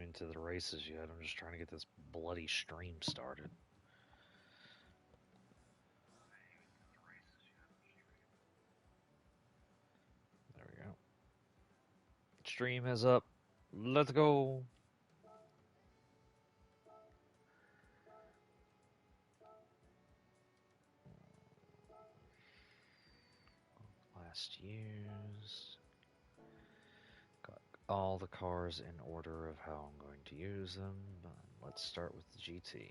into the races yet. I'm just trying to get this bloody stream started. There we go. Stream is up. Let's go. Last used. Got all the cars in order of how I'm going to use them. Let's start with the GT.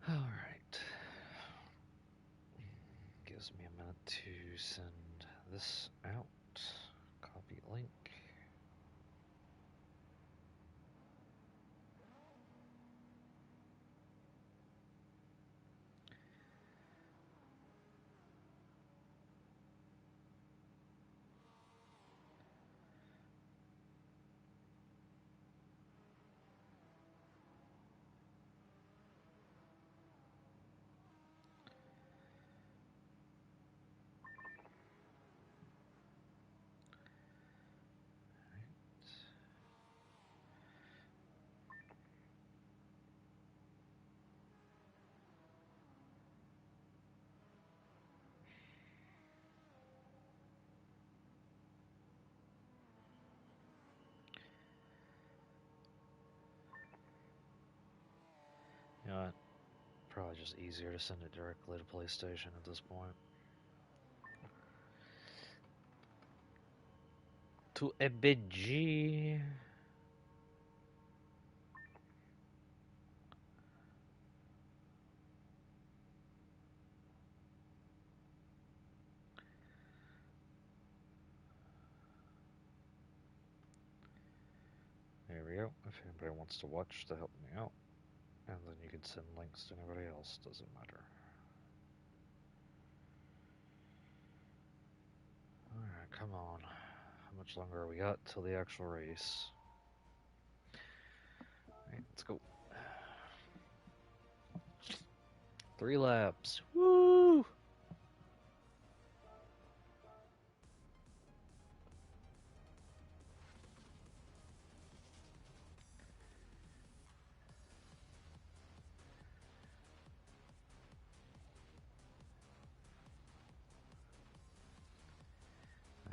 Alright. Gives me a minute to send this out. Copy link. You know what? Probably just easier to send it directly to PlayStation at this point. To a BG. There we go. If anybody wants to watch to help me out. And then you can send links to anybody else, doesn't matter. Alright, come on. How much longer we got till the actual race? Alright, let's go. 3 laps. Woo!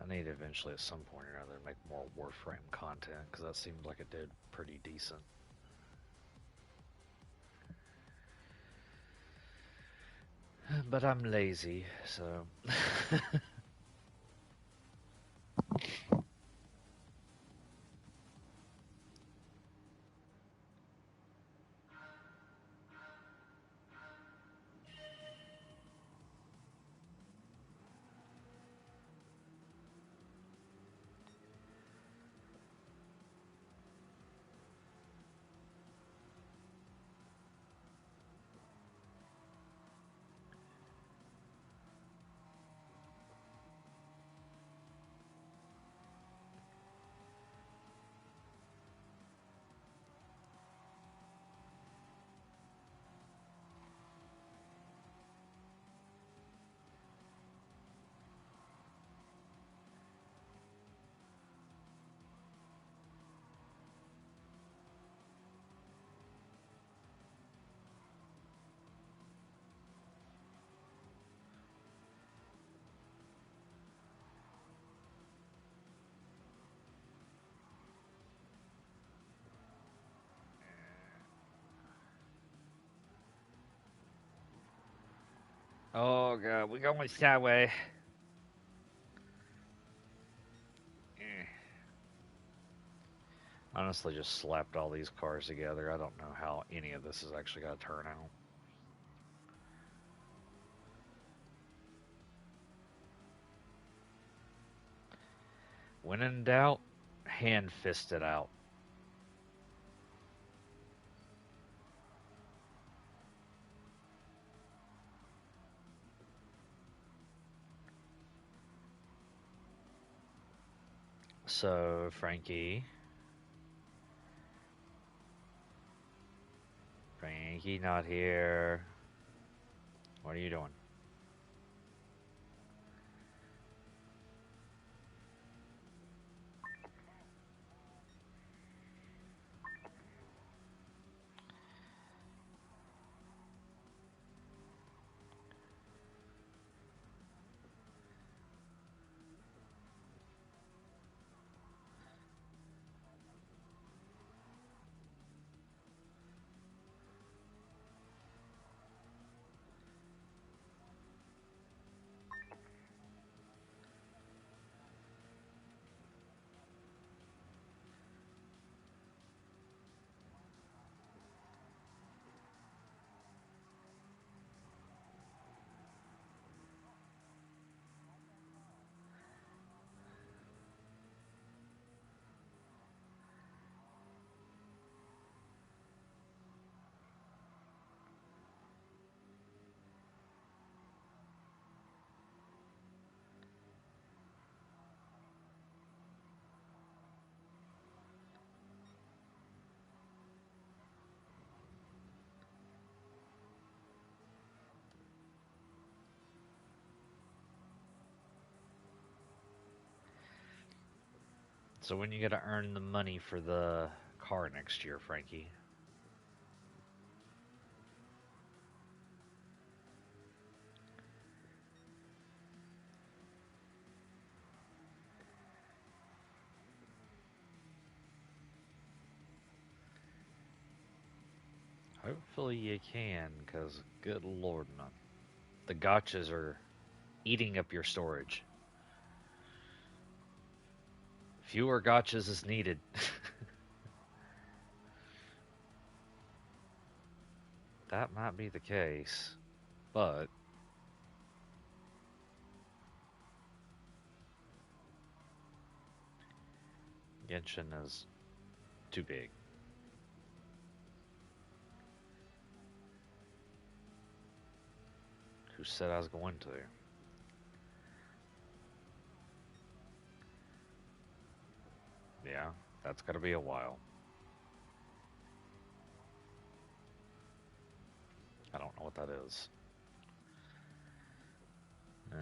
I need to eventually at some point or another make more Warframe content, because that seemed like it did pretty decent. But I'm lazy, so... Oh god, we're going sideways. Honestly, just slapped all these cars together. I don't know how any of this is actually going to turn out. When in doubt, hand fist it out. So, Frankie. Frankie not here. What are you doing? So when you gotta earn the money for the car next year, Frankie? Hopefully you can, because good lord, no. The gotchas are eating up your storage. Fewer gotchas is needed. That might be the case, but Genshin is too big. Who said I was going to? Yeah, that's gotta be a while. I don't know what that is. Eh.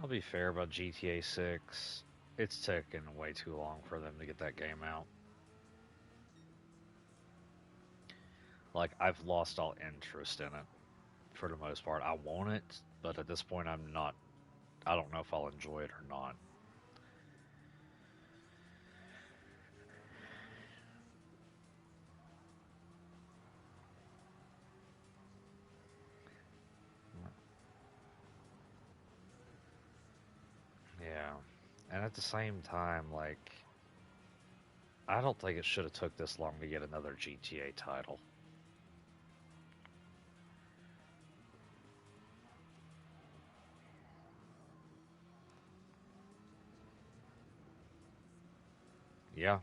I'll be fair about GTA 6. It's taken way too long for them to get that game out. Like, I've lost all interest in it for the most part. I want it, but at this point, I'm not. I don't know if I'll enjoy it or not. Yeah. And at the same time, like, I don't think it should have took this long to get another GTA title. Yeah.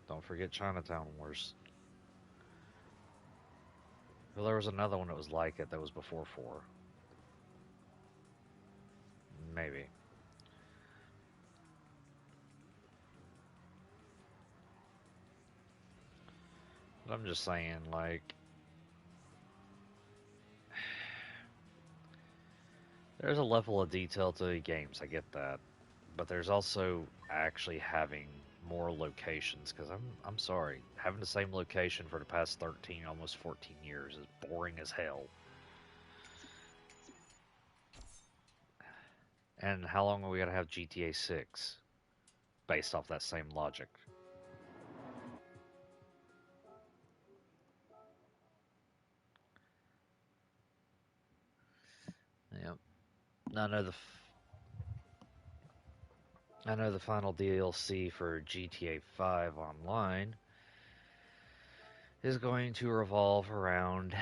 Don't forget Chinatown Wars. Well, there was another one that was like it that was before 4. Maybe. I'm just saying, like, there's a level of detail to the games, I get that. But there's also actually having more locations, because I'm sorry, having the same location for the past 13, almost 14 years is boring as hell. And how long are we gonna have GTA 6 based off that same logic? Yep. I know the final DLC for GTA 5 Online is going to revolve around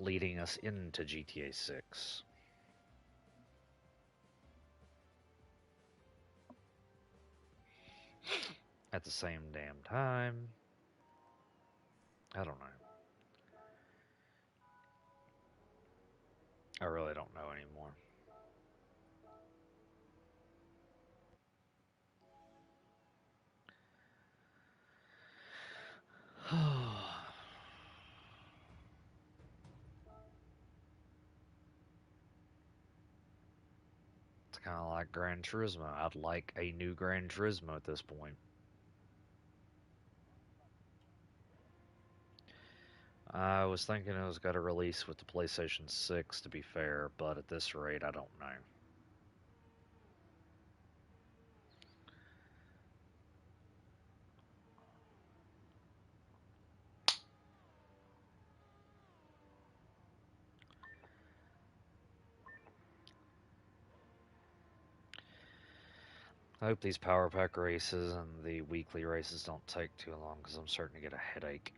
leading us into GTA 6. At the same damn time, I don't know. I really don't know anymore. It's kind of like Gran Turismo. I'd like a new Gran Turismo at this point. I was thinking it was going to release with the PlayStation 6 to be fair, but at this rate, I don't know. I hope these Power Pack races and the weekly races don't take too long because I'm starting to get a headache.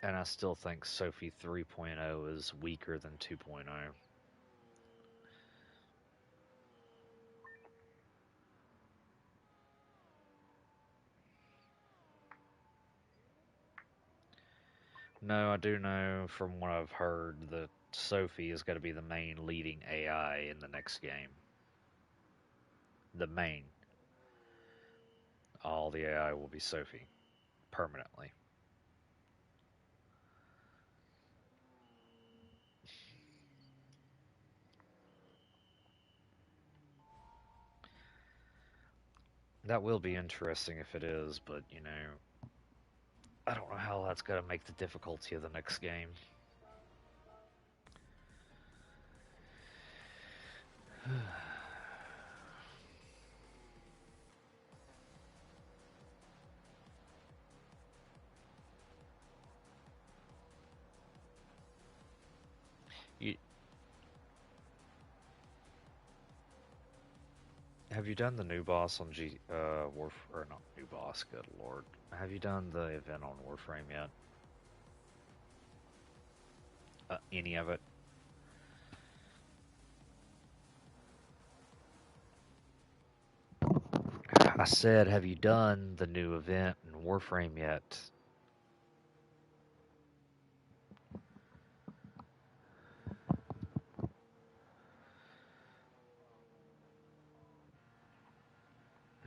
And I still think Sophie 3.0 is weaker than 2.0. No, I do know from what I've heard that Sophie is going to be the main leading AI in the next game. The main. All the AI will be Sophie permanently. That will be interesting if it is, but you know, I don't know how that's going to make the difficulty of the next game. you, have you done the new boss on Warf or not new boss? Good lord, have you done the event on Warframe yet? Any of it? I said, have you done the new event in Warframe yet?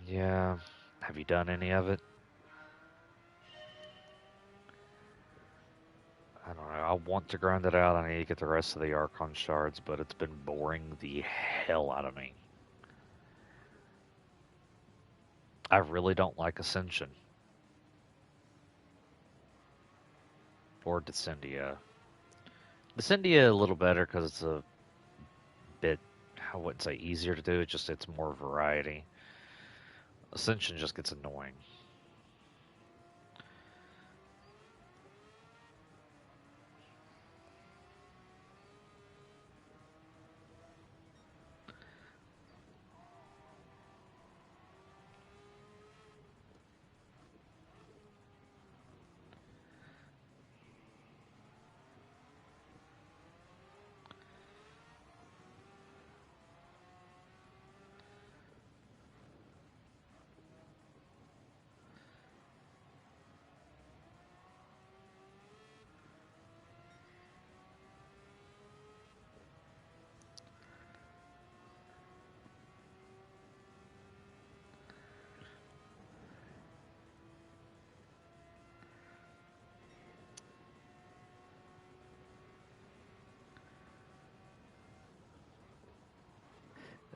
Yeah. Have you done any of it? I don't know. I want to grind it out. I need to get the rest of the Archon shards, but it's been boring the hell out of me. I really don't like Ascension. Or Descendia. Descendia a little better because it's a bit, I wouldn't say easier to do, it's more variety. Ascension just gets annoying.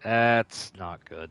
That's not good.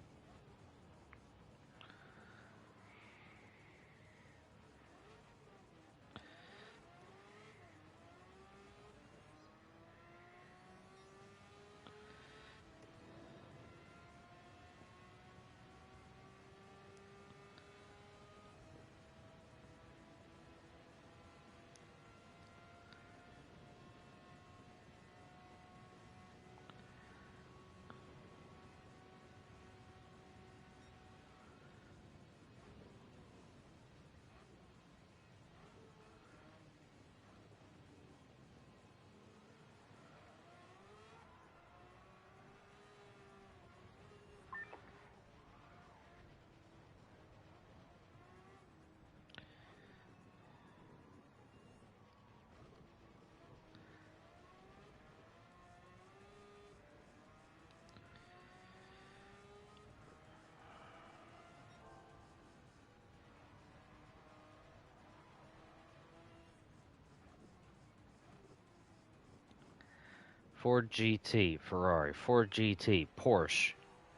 Ford GT, Ferrari, Ford GT, Porsche,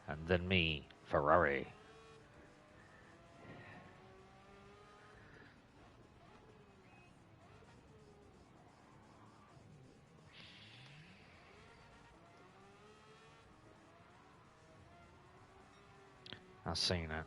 and then me, Ferrari. I've seen it.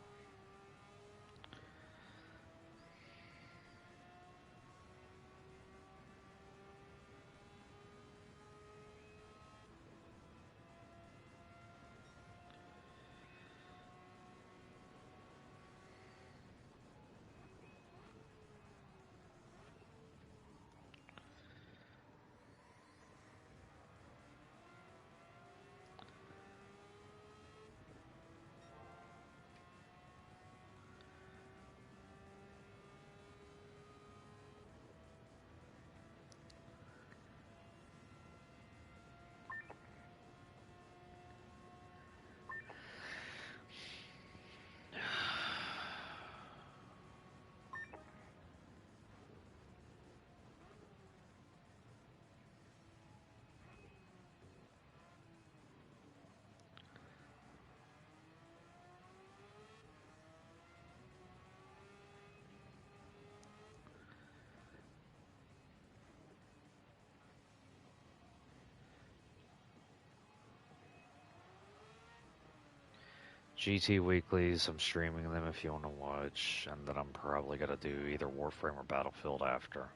GT Weeklies, I'm streaming them if you want to watch, and then I'm probably going to do either Warframe or Battlefield after.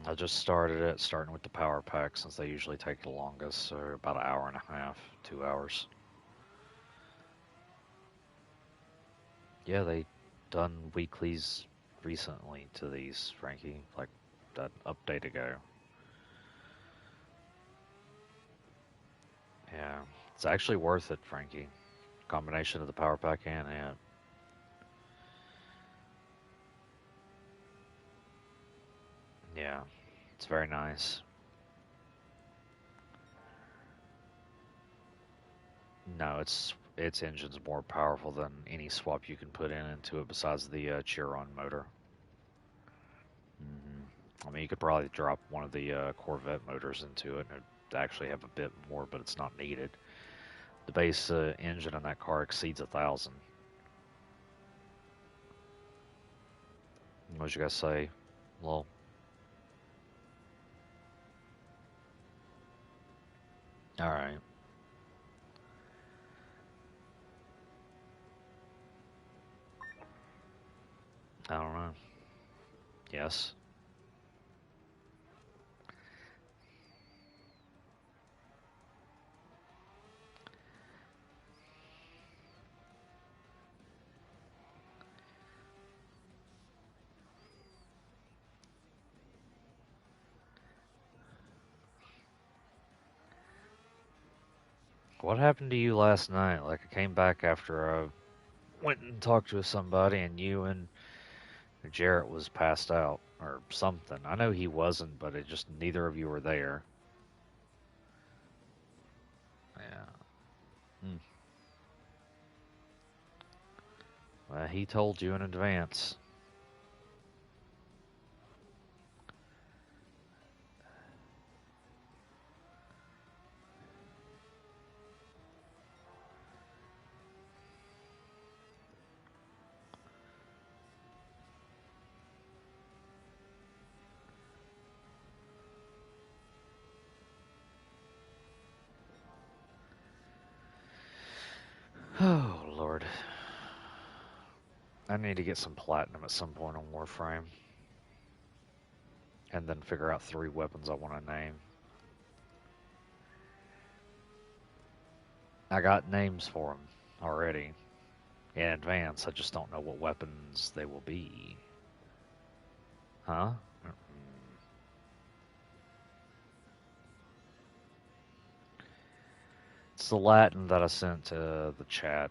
I just started it, starting with the power pack, since they usually take the longest, so about an hour and a half, 2 hours. Yeah, they done weeklies recently to these, Frankie, like that update ago. Yeah, it's actually worth it, Frankie. Combination of the power pack and it. Yeah, it's very nice. No, its engine's more powerful than any swap you can put into it besides the Chiron motor. I mean, you could probably drop one of the Corvette motors into it and it'd actually have a bit more, but it's not needed. The base engine on that car exceeds 1,000. What you guys say? Well, all right. I don't know. Yes. What happened to you last night? Like, I came back after I went and talked with somebody, and you and Jarrett was passed out or something. I know he wasn't, but it just neither of you were there. Yeah. Hmm. Well, he told you in advance. Oh, Lord. I need to get some platinum at some point on Warframe. And then figure out 3 weapons I want to name. I got names for them already in advance. I just don't know what weapons they will be. Huh? It's the Latin that I sent to the chat.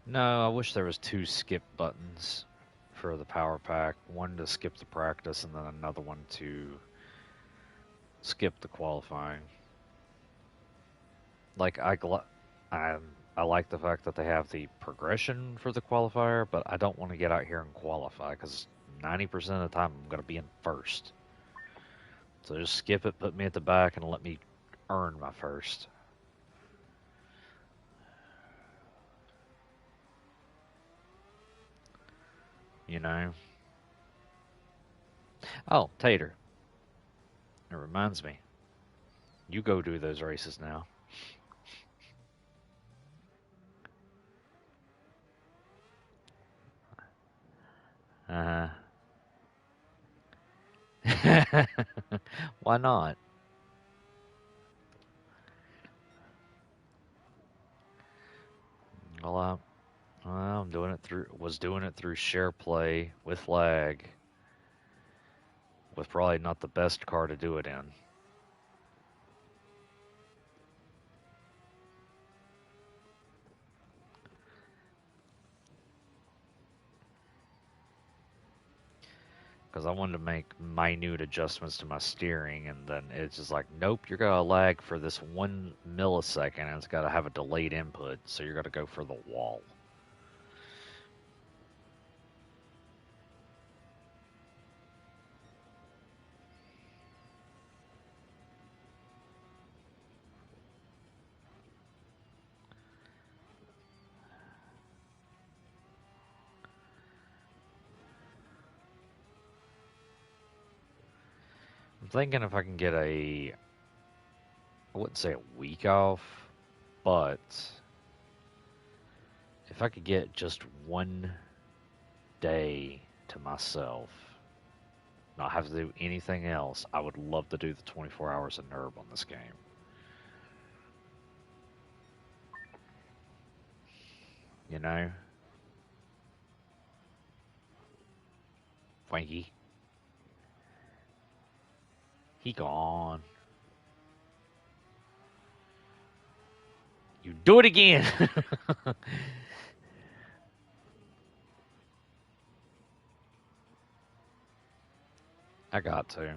No, I wish there was 2 skip buttons for the power pack. One to skip the practice, and then another one to skip the qualifying. Like I like the fact that they have the progression for the qualifier, but I don't want to get out here and qualify because 90% of the time I'm going to be in first. So just skip it, put me at the back, and let me earn my first. You know? Oh, Tater. It reminds me. You go do those races now. Uh-huh. Why not? Well, I'm doing it through share play with lag, with probably not the best car to do it in. Because I wanted to make minute adjustments to my steering, and then it's just like, nope, you're gonna lag for this 1 millisecond, and it's gotta have a delayed input, so you're gonna go for the wall. I'm thinking if I can get I wouldn't say a week off, but if I could get just 1 day to myself, not have to do anything else, I would love to do the 24 hours of NERB on this game. You know? Frankie. He gone. You do it again! I got to.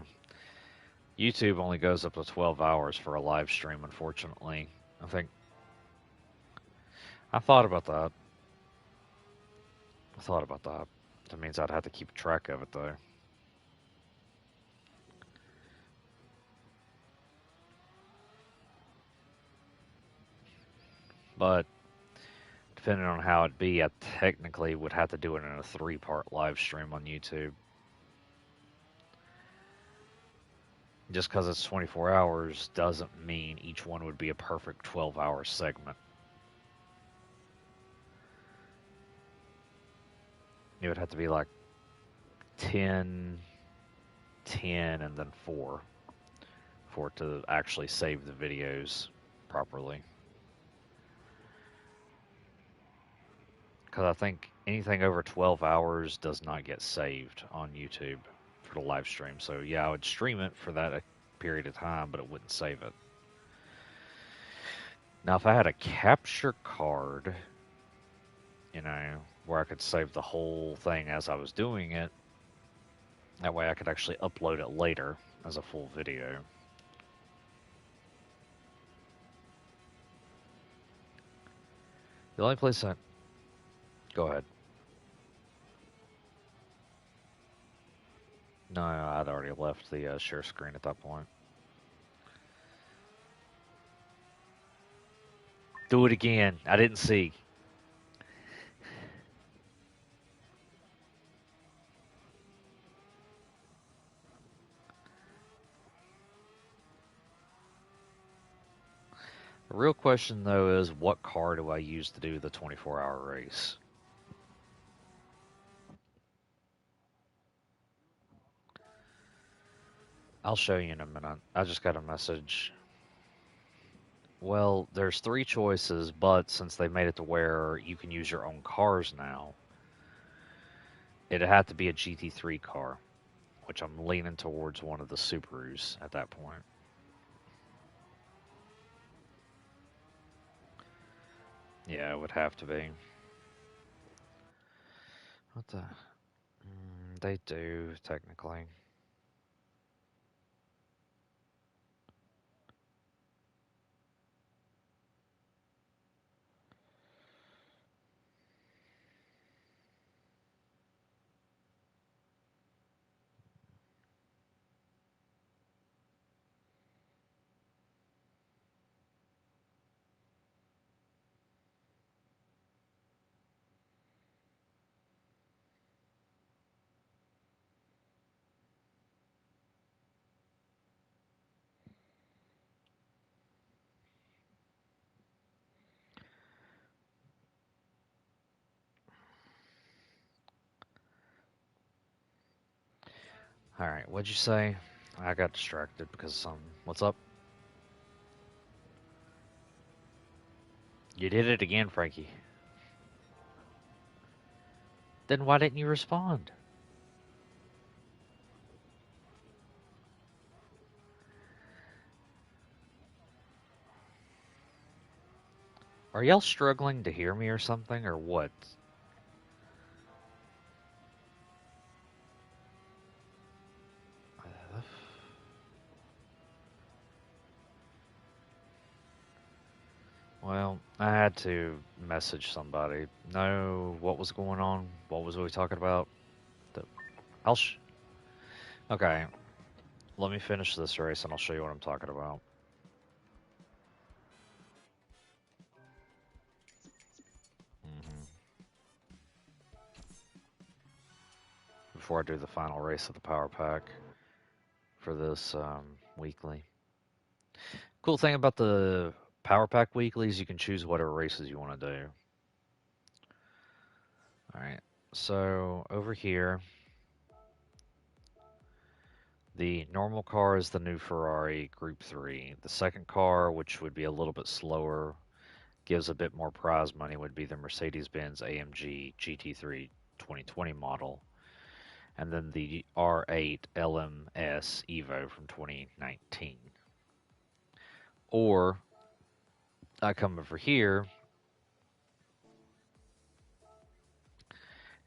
YouTube only goes up to 12 hours for a live stream, unfortunately. I think. I thought about that. That means I'd have to keep track of it, though. But depending on how it be, I technically would have to do it in a 3-part live stream on YouTube. Just because it's 24 hours doesn't mean each one would be a perfect 12-hour segment. It would have to be like 10, 10, and then 4 for it to actually save the videos properly. Because I think anything over 12 hours does not get saved on YouTube for the live stream. So yeah, I would stream it for that period of time, but it wouldn't save it. Now, if I had a capture card, you know, where I could save the whole thing as I was doing it, that way I could actually upload it later as a full video. The only place I... Go ahead. No, I'd already left the share screen at that point. Do it again. I didn't see. The real question, though, is what car do I use to do the 24-hour race? I'll show you in a minute. I just got a message. Well, there's 3 choices, but since they made it to where you can use your own cars now, it'd have to be a GT3 car, which I'm leaning towards one of the Subarus at that point. Yeah, it would have to be. What the? They do, technically. Alright, what'd you say? I got distracted because of something. What's up? You did it again, Frankie. Then why didn't you respond? Are y'all struggling to hear me or something, or what? Well, I had to message somebody. Know what was going on? What was we talking about? The, okay, let me finish this race and I'll show you what I'm talking about. Before I do the final race of the Power Pack for this weekly. Cool thing about the Power Pack weeklies, you can choose whatever races you want to do. Alright, so over here, the normal car is the new Ferrari Group 3. The second car, which would be a little bit slower, gives a bit more prize money, would be the Mercedes-Benz AMG GT3 2020 model. And then the R8 LMS Evo from 2019. Or I come over here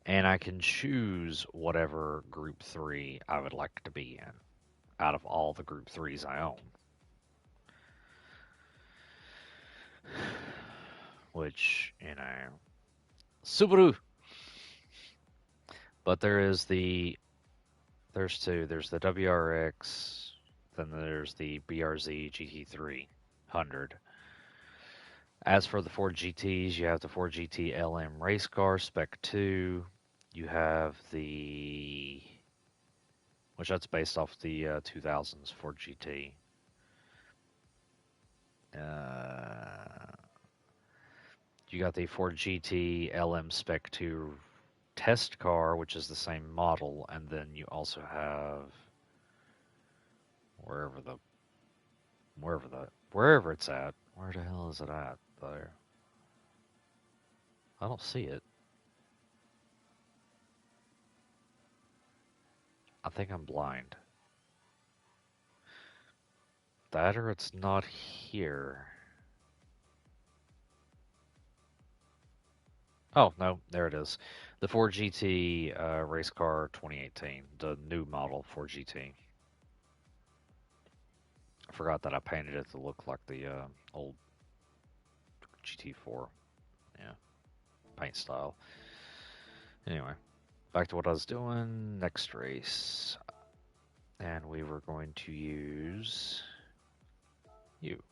and I can choose whatever Group 3 I would like to be in out of all the Group 3s I own. Which, you know, Subaru! But there's two. There's the WRX, then there's the BRZ GT300. As for the Ford GTs, you have the Ford GT LM race car Spec 2. You have the, which that's based off the 2000s Ford GT. You got the Ford GT LM Spec 2 test car, which is the same model, and then you also have wherever it's at. Where the hell is it at there? I don't see it. I think I'm blind. That or it's not here. Oh, no, there it is. The Ford GT race car 2018, the new model Ford GT. I forgot that I painted it to look like the old GT4. Yeah, paint style. Anyway, back to what I was doing. Next race. And we were going to use you.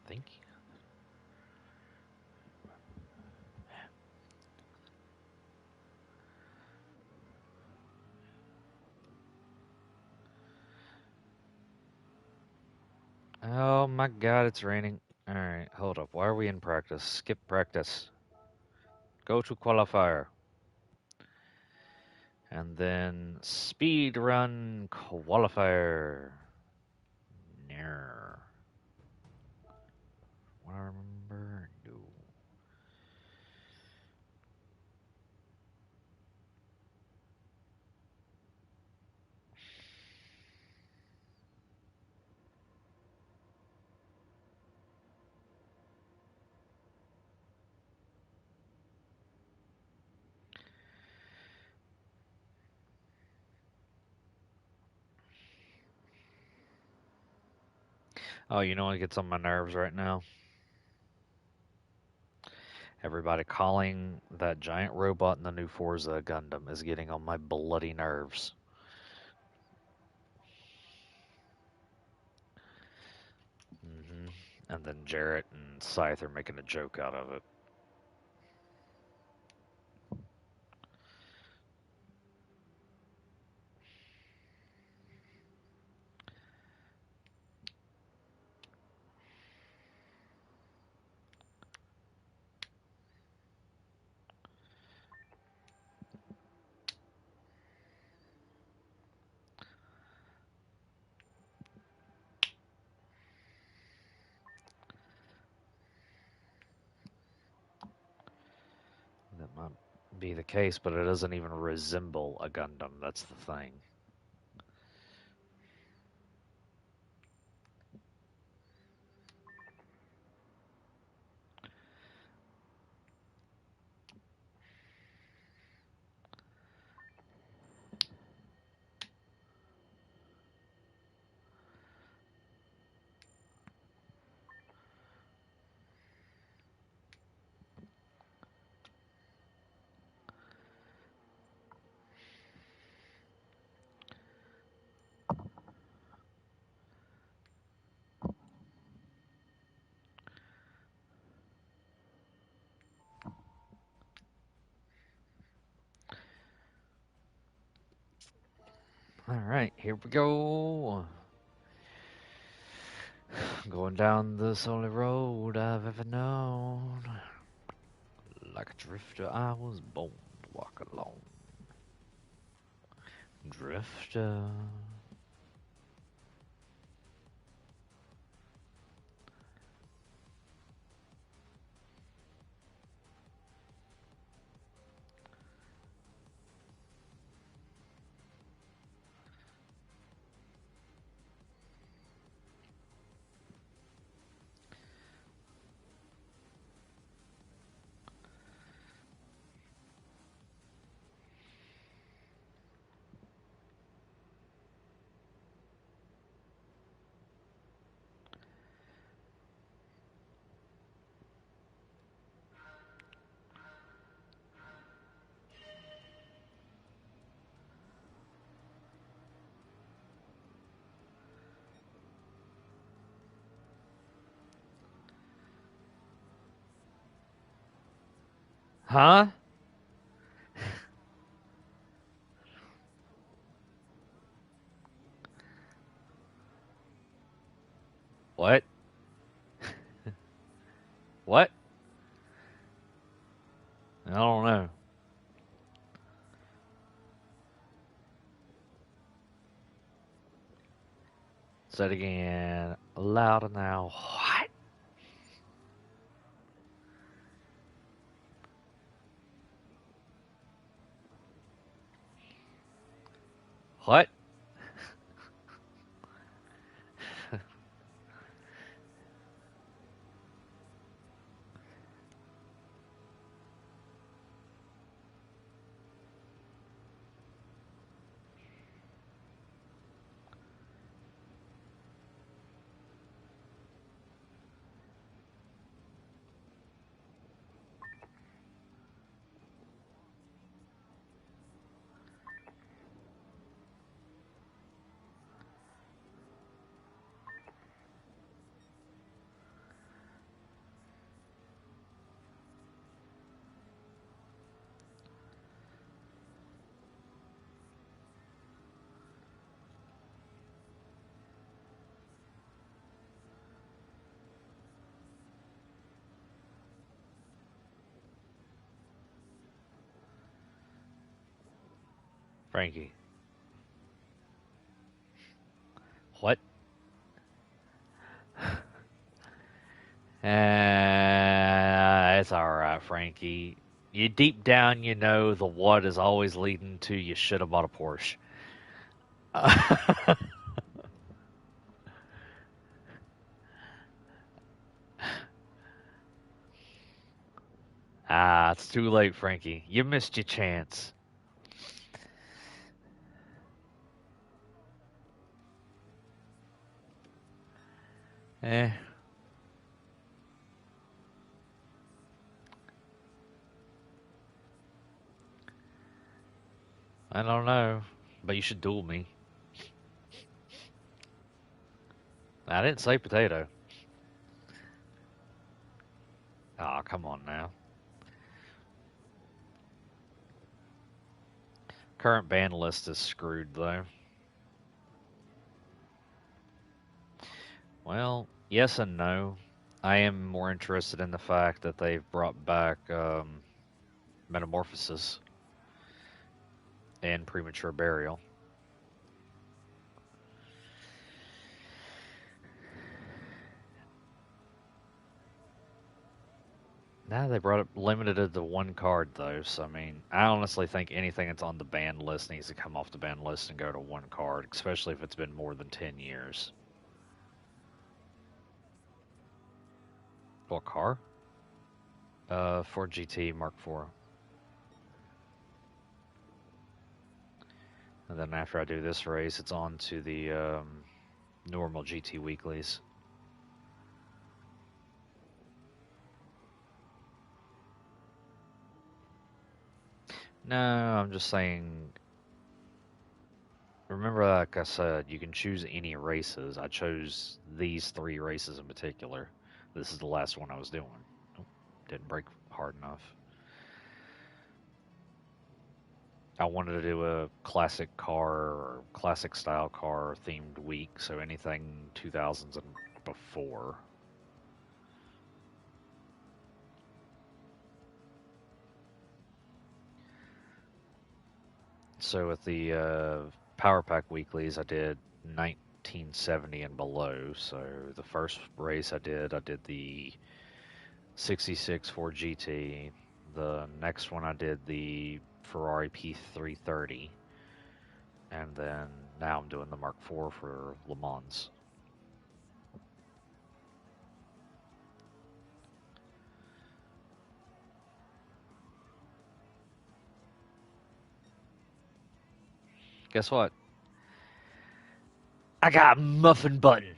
Thank you. Oh my god, it's raining. Alright, hold up. Why are we in practice? Skip practice. Go to qualifier. And then speed run qualifier. Ner. What I remember? No. Oh, you know what gets on my nerves right now? Everybody calling that giant robot in the new Forza Gundam is getting on my bloody nerves. And then Jarrett and Scythe are making a joke out of it. That might be the case, but it doesn't even resemble a Gundam. That's the thing. Alright, here we go. Going down this only road I've ever known. Like a drifter, I was born to walk alone. Drifter. Huh? What? What? I don't know. Say it again. Louder now. What? What? Frankie. What? It's alright, Frankie. You deep down, you know the what is always leading to you should have bought a Porsche. It's too late, Frankie. You missed your chance. Eh, I don't know. But you should duel me. I didn't say potato. Aw, come on now. Current ban list is screwed, though. Well, yes and no. I am more interested in the fact that they've brought back Metamorphosis and Premature Burial. Now they brought it limited it to one card though, so I mean, I honestly think anything that's on the banned list needs to come off the banned list and go to one card, especially if it's been more than 10 years. What car? Ford GT Mark IV. And then after I do this race, it's on to the normal GT weeklies. No, I'm just saying. Remember, like I said, you can choose any races. I chose these three races in particular. This is the last one I was doing. Oh, didn't break hard enough. I wanted to do a classic car or classic style car themed week, so anything 2000s and before. So with the Power Pack weeklies, I did 1970 and below. So the first race I did the 66 Ford GT. The next one I did the Ferrari P330. And then now I'm doing the Mark IV for Le Mans. Guess what? I got a muffin button.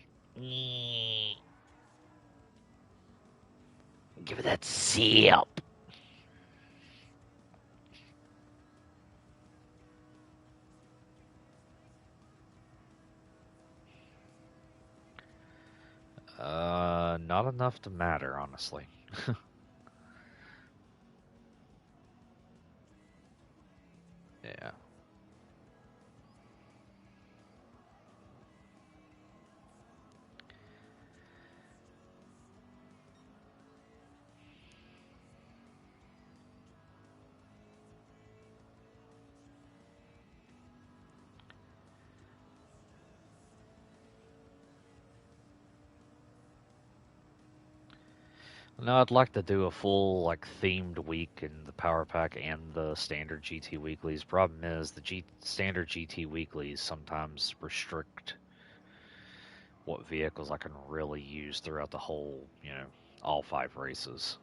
Give it that sip. Not enough to matter, honestly. Yeah. No, I'd like to do a full like themed week in the Power Pack and the standard GT weeklies. Problem is the standard GT weeklies sometimes restrict what vehicles I can really use throughout the whole, all 5 races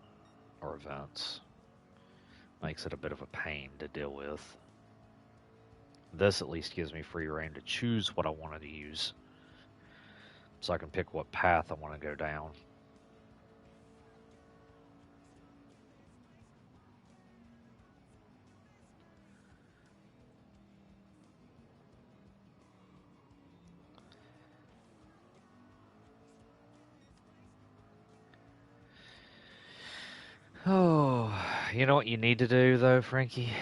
or events. Makes it a bit of a pain to deal with. This at least gives me free reign to choose what I want to use, so I can pick what path I want to go down. Oh, you know what you need to do though, Frankie?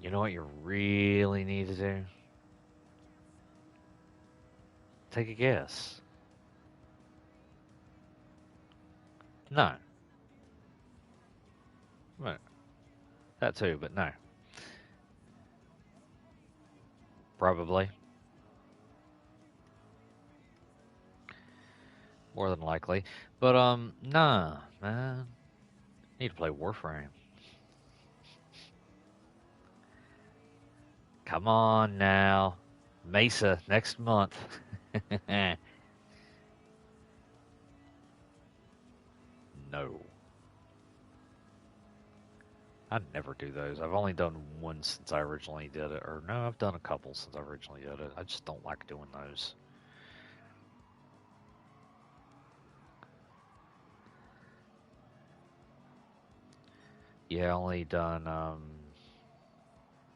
You know what you really need to do? Take a guess. No. Well, that too, but no. Probably. More than likely. But, nah, man. Need to play Warframe. Come on now. Mesa next month. No. I never do those. I've only done one since I originally did it. Or no, I've done a couple since I originally did it. I just don't like doing those. Yeah, I only done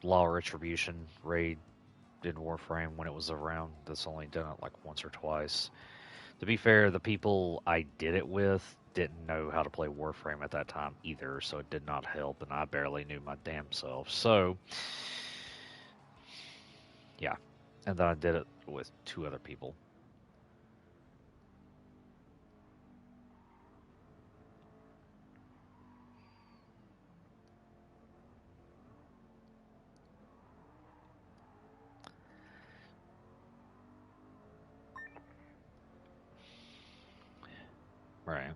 Law Retribution raid in Warframe when it was around. That's only done it like once or twice. To be fair, the people I did it with didn't know how to play Warframe at that time either, so it did not help, and I barely knew my damn self. So, yeah. And then I did it with 2 other people. Right.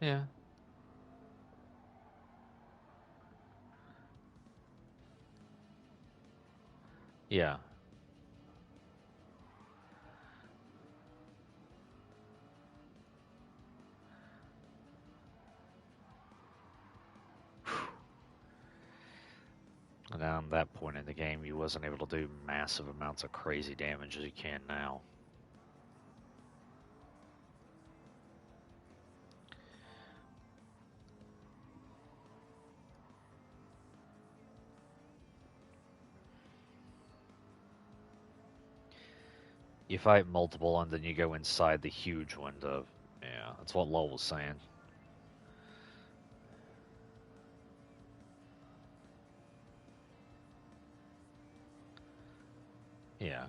Yeah. Yeah. And at that point in the game, you wasn't able to do massive amounts of crazy damage as you can now. You fight multiple, and then you go inside the huge one to... Yeah, that's what Lowell was saying. Yeah.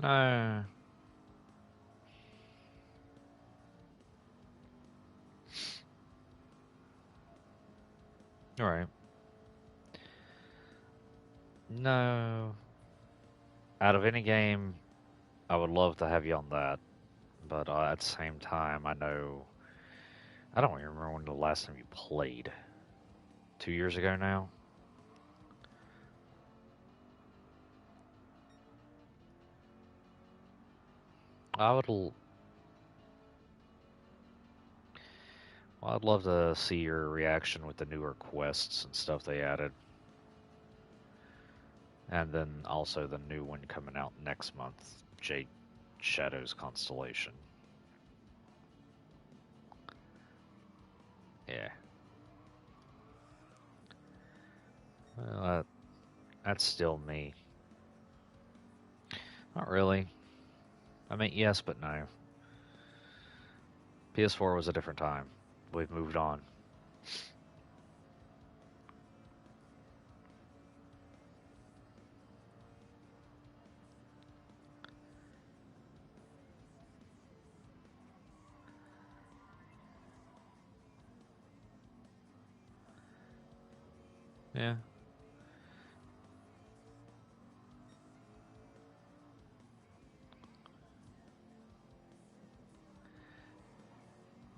No. Alright. No. Out of any game, I would love to have you on that. But at the same time, I know... I don't even remember when the last time you played. 2 years ago now? I would... Well, I'd love to see your reaction with the newer quests and stuff they added. And then also the new one coming out next month, Jade Shadow's Constellation. Yeah. Well, that's still me. Not really. I mean, yes, but no. PS4 was a different time. We've moved on. Yeah.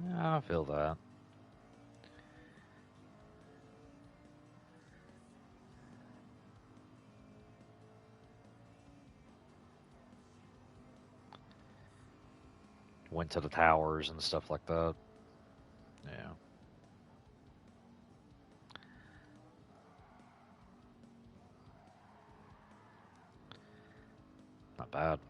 Yeah, I feel that. Went to the towers and stuff like that. Yeah. Not bad.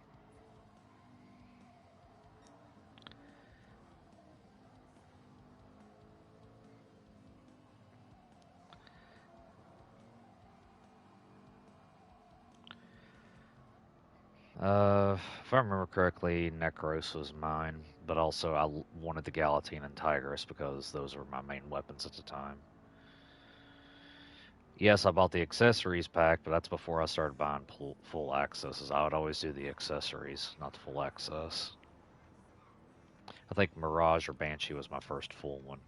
If I remember correctly, Necros was mine, but also wanted the Galatine and Tigris because those were my main weapons at the time. Yes, I bought the accessories pack, but that's before I started buying full accesses. I would always do the accessories, not the full access. I think Mirage or Banshee was my first full one.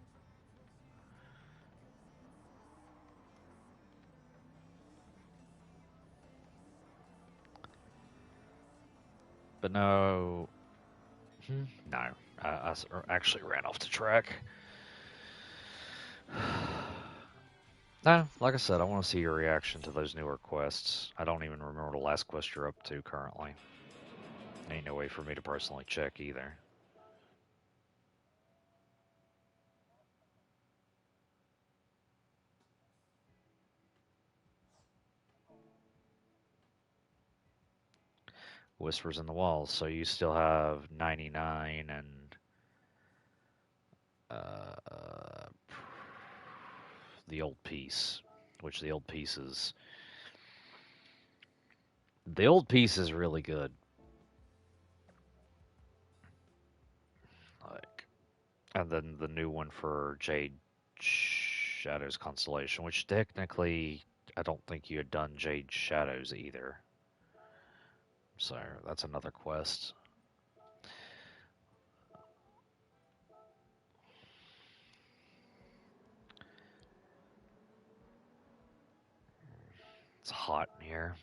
But no, no, actually ran off the track. No, like I said, I want to see your reaction to those newer quests. I don't even remember the last quest you're up to currently. Ain't no way for me to personally check either. Whispers in the Walls. So you still have 99 and uh, the old piece, which the old piece is really good. Like, and then the new one for Jade Shadows Constellation, which technically I don't think you had done Jade Shadows either. So that's another quest. It's hot in here.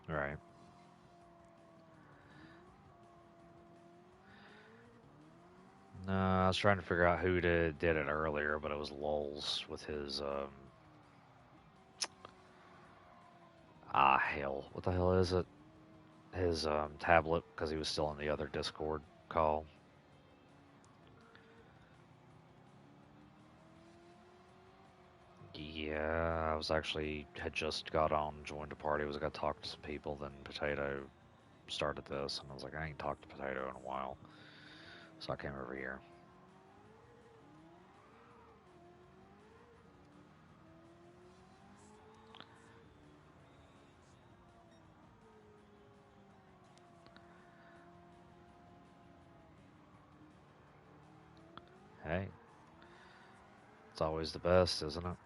Right. No, I was trying to figure out who did it earlier, but it was Lulz with his hell. What the hell is it? His tablet, because he was still in the other Discord call. Yeah, I was actually had just got on, joined a party, was gonna talk to some people, then Potato started this, and I was like, I ain't talked to Potato in a while, so I came over here. Hey, it's always the best, isn't it?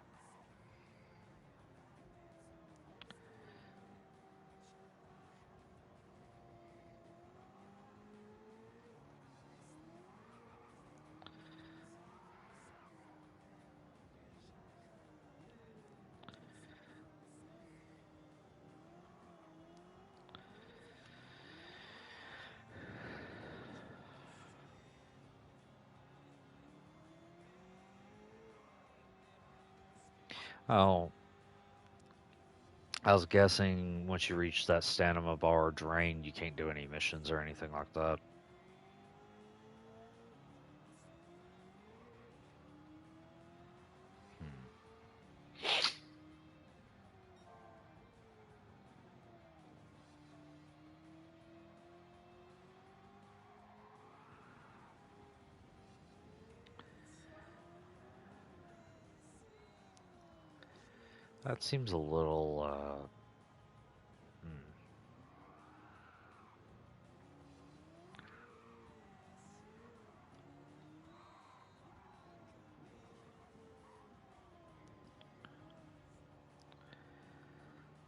Oh, I was guessing once you reach that stamina bar drain, you can't do any missions or anything like that. Hmm. That seems a little, hmm.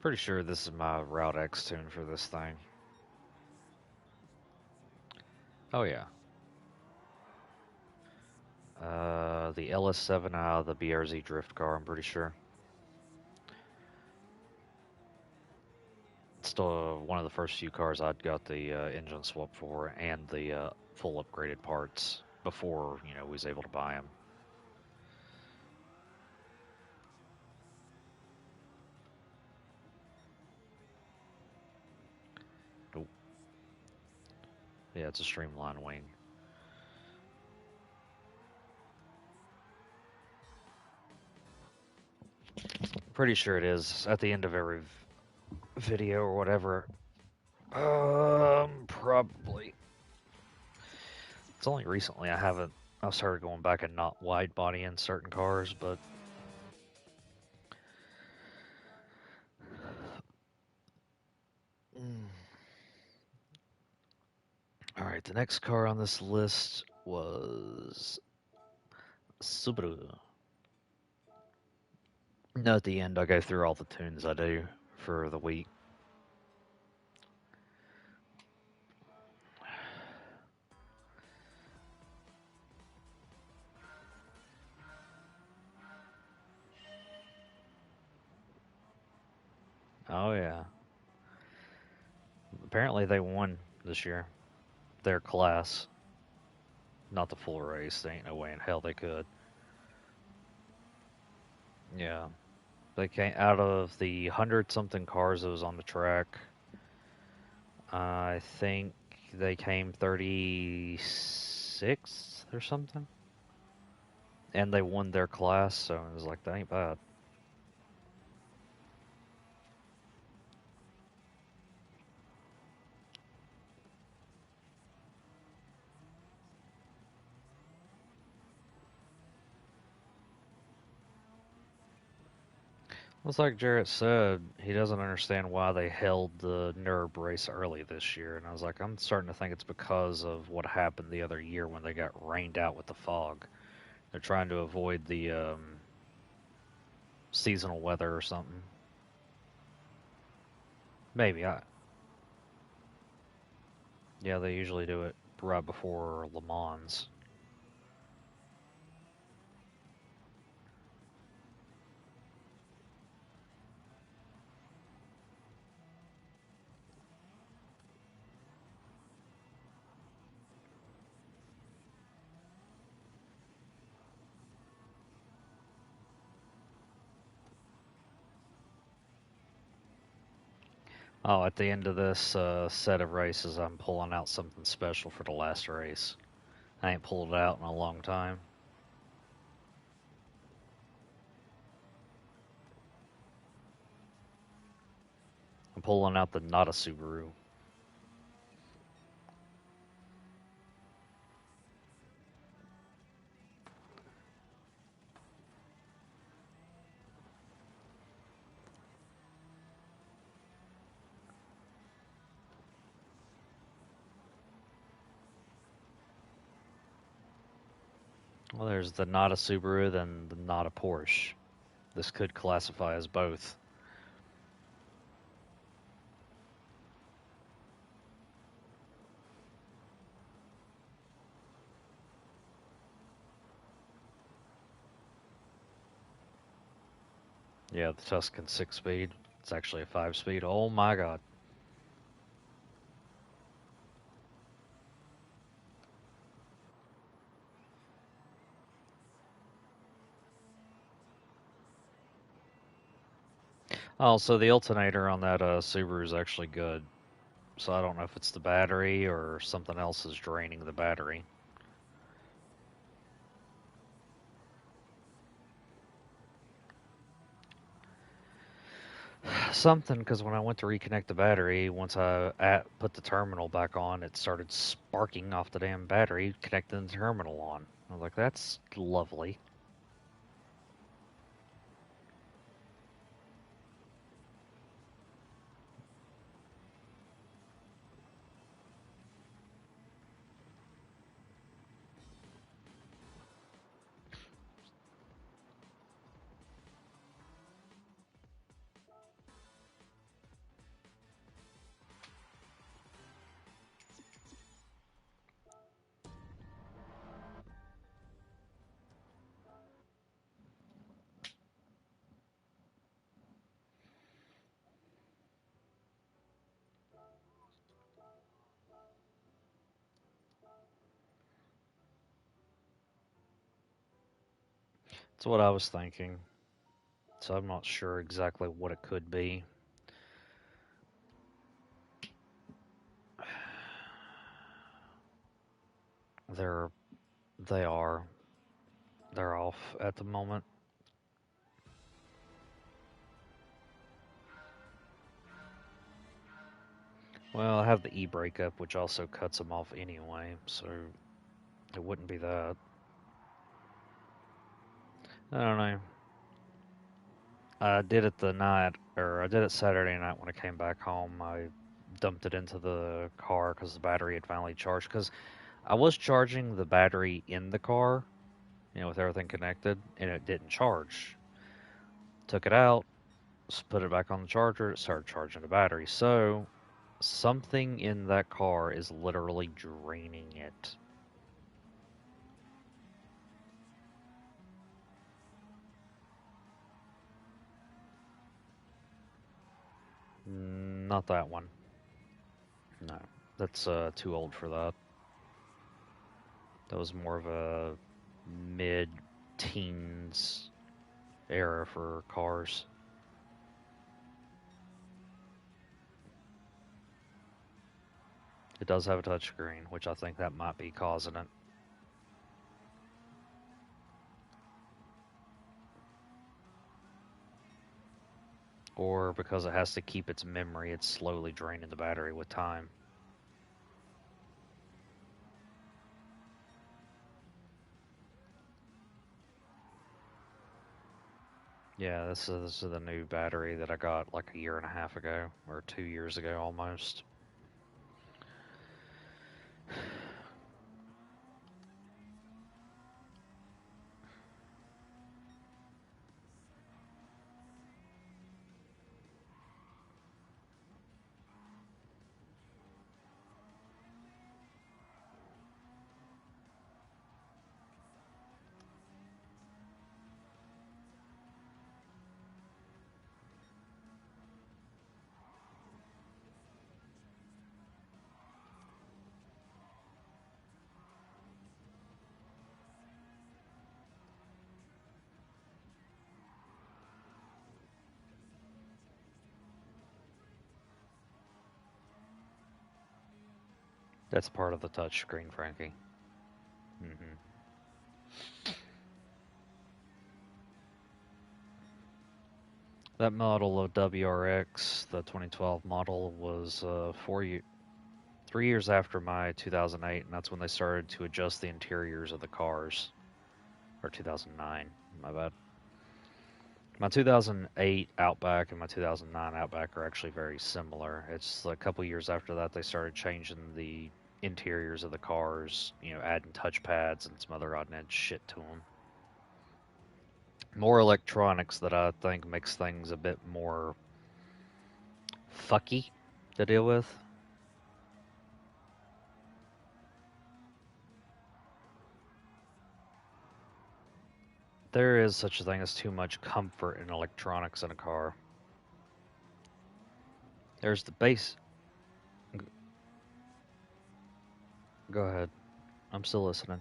Pretty sure this is my Route X tune for this thing. Oh yeah. The LS7 out of the BRZ drift car, I'm pretty sure. It's still one of the first few cars I'd got the engine swap for and the full upgraded parts before, we was able to buy them. Nope. Yeah, it's a streamline wing. Pretty sure it is at the end of every video or whatever. Probably. It's only recently I've started going back and not wide body in certain cars, but all right, the next car on this list was Subaru. No, at the end, I'll go through all the tunes I do for the week. Oh, yeah. Apparently, they won this year. Their class. Not the full race. There ain't no way in hell they could. Yeah. They came out of the 100-something cars that was on the track. I think they came 36th or something. And they won their class, so it was like, that ain't bad. It's like Jarrett said, he doesn't understand why they held the NERB race early this year. And I was like, I'm starting to think it's because of what happened the other year when they got rained out with the fog. They're trying to avoid the seasonal weather or something. Maybe. Yeah, they usually do it right before Le Mans. Oh, at the end of this set of races, I'm pulling out something special for the last race. I ain't pulled it out in a long time. I'm pulling out the Not a Subaru. Well, there's the Not a Subaru, then the Not a Porsche. This could classify as both. Yeah, the Tuscan 6-speed. It's actually a 5-speed. Oh my god. Oh, so the alternator on that Subaru is actually good. So I don't know if it's the battery or something else is draining the battery. Something, because when I went to reconnect the battery, once I put the terminal back on, it started sparking off the damn battery, connecting the terminal on. I was like, that's lovely. That's what I was thinking. So I'm not sure exactly what it could be. They're they are they're off at the moment. Well, I have the e-brake up, which also cuts them off anyway, so it wouldn't be that. I don't know. I did it the night, or I did it Saturday night when I came back home. I dumped it into the car because the battery had finally charged. Because I was charging the battery in the car, with everything connected, and it didn't charge. Took it out, put it back on the charger, it started charging the battery. So something in that car is literally draining it. Not that one. No, that's too old for that. That was more of a mid-teens era for cars. It does have a touchscreen, which I think that might be causing it. Or because it has to keep its memory, it's slowly draining the battery with time. Yeah, this is the new battery that I got like a year and a half ago, or 2 years ago almost. That's part of the touchscreen, Frankie. hmm That model of WRX, the 2012 model, was 3 years after my 2008, and that's when they started to adjust the interiors of the cars. Or 2009, my bad. My 2008 Outback and my 2009 Outback are actually very similar. It's a couple years after that they started changing the interiors of the cars, adding touchpads and some other odd and end shit to them. More electronics that I think makes things a bit more fucky to deal with. There is such a thing as too much comfort in electronics in a car. There's the base. Go ahead. I'm still listening.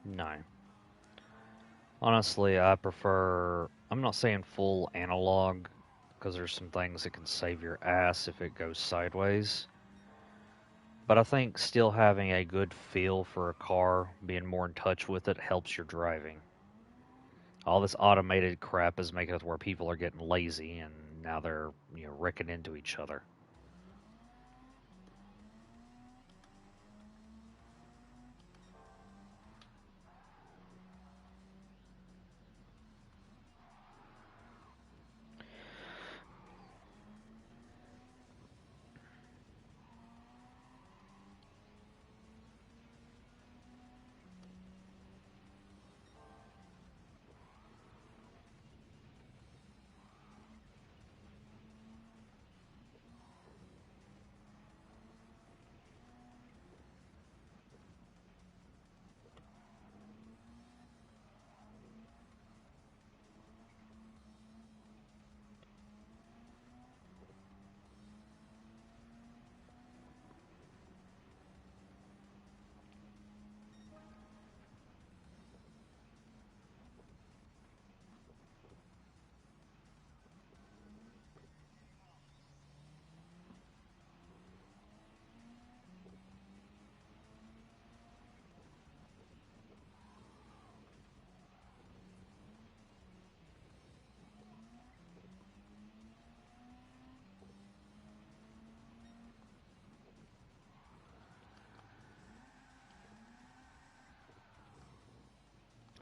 No. Honestly, I prefer. I'm not saying full analog because there's some things that can save your ass if it goes sideways. But I think still having a good feel for a car, being more in touch with it, helps your driving. All this automated crap is making it where people are getting lazy and now they're, wrecking into each other.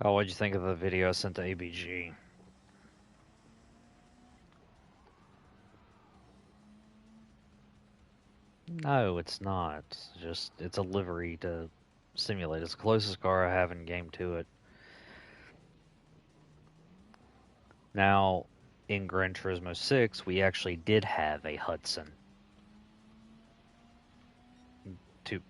Oh, what'd you think of the video I sent to ABG? No, it's not. It's just, it's a livery to simulate. It's the closest car I have in game to it. Now, in Gran Turismo 6, we actually did have a Hudson. To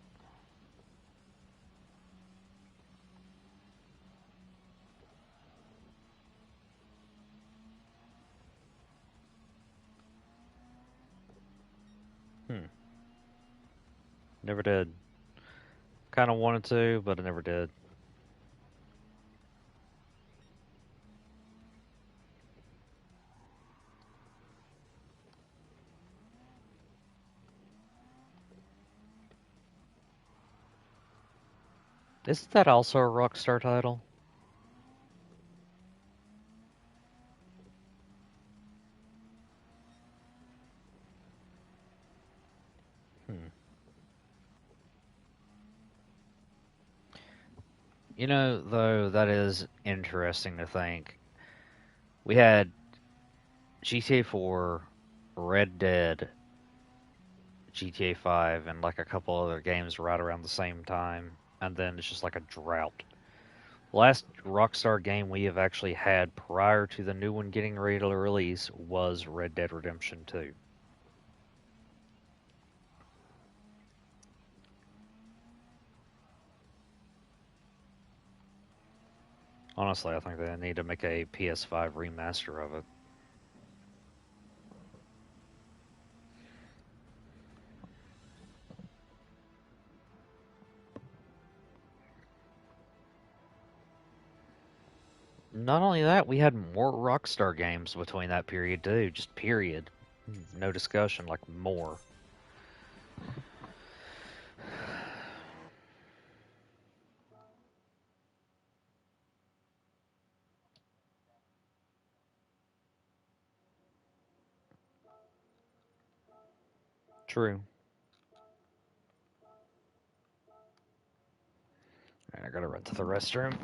hmm, never did. Kind of wanted to, but I never did. Isn't that also a Rockstar title? Hmm. You know, though, that is interesting to think. We had GTA 4, Red Dead, GTA 5, and like a couple other games right around the same time, and then it's just like a drought. Last Rockstar game we have actually had prior to the new one getting ready to release was Red Dead Redemption 2. Honestly, I think they need to make a PS5 remaster of it. Not only that, we had more Rockstar games between that period too. Just period. No discussion, like more. True. Alright, I gotta run to the restroom.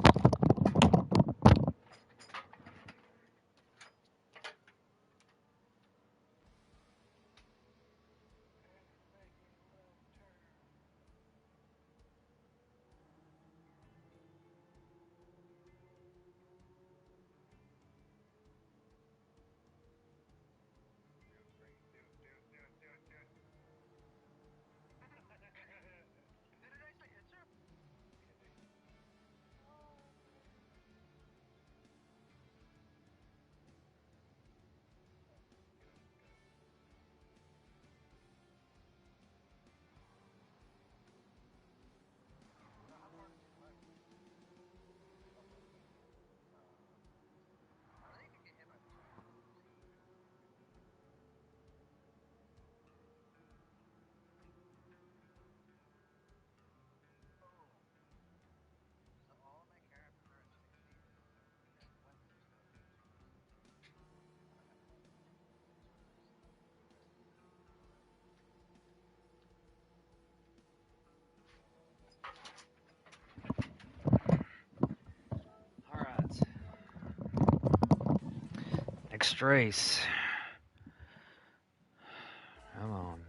Alright. Next race. Come on.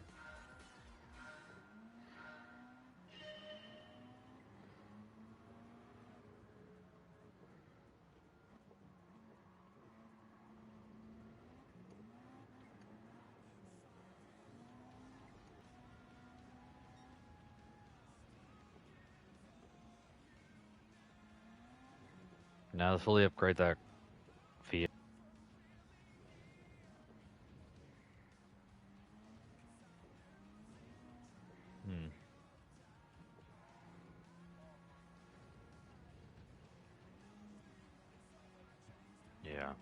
Now to fully upgrade that field. Hmm. Yeah.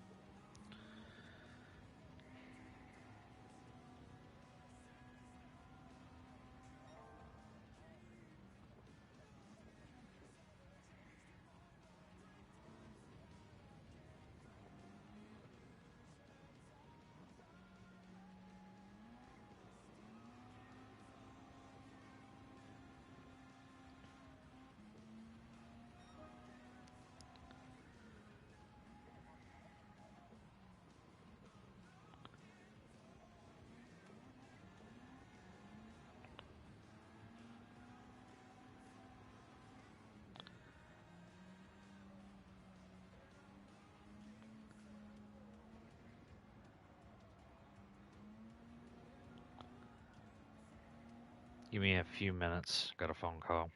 Give me a few minutes. Got a phone call.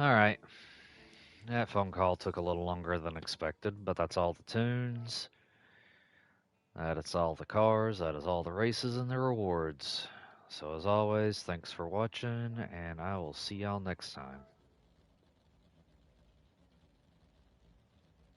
Alright. That phone call took a little longer than expected, but that's all the tunes. That is all the cars. That is all the races and the rewards. So, as always, thanks for watching, and I will see y'all next time.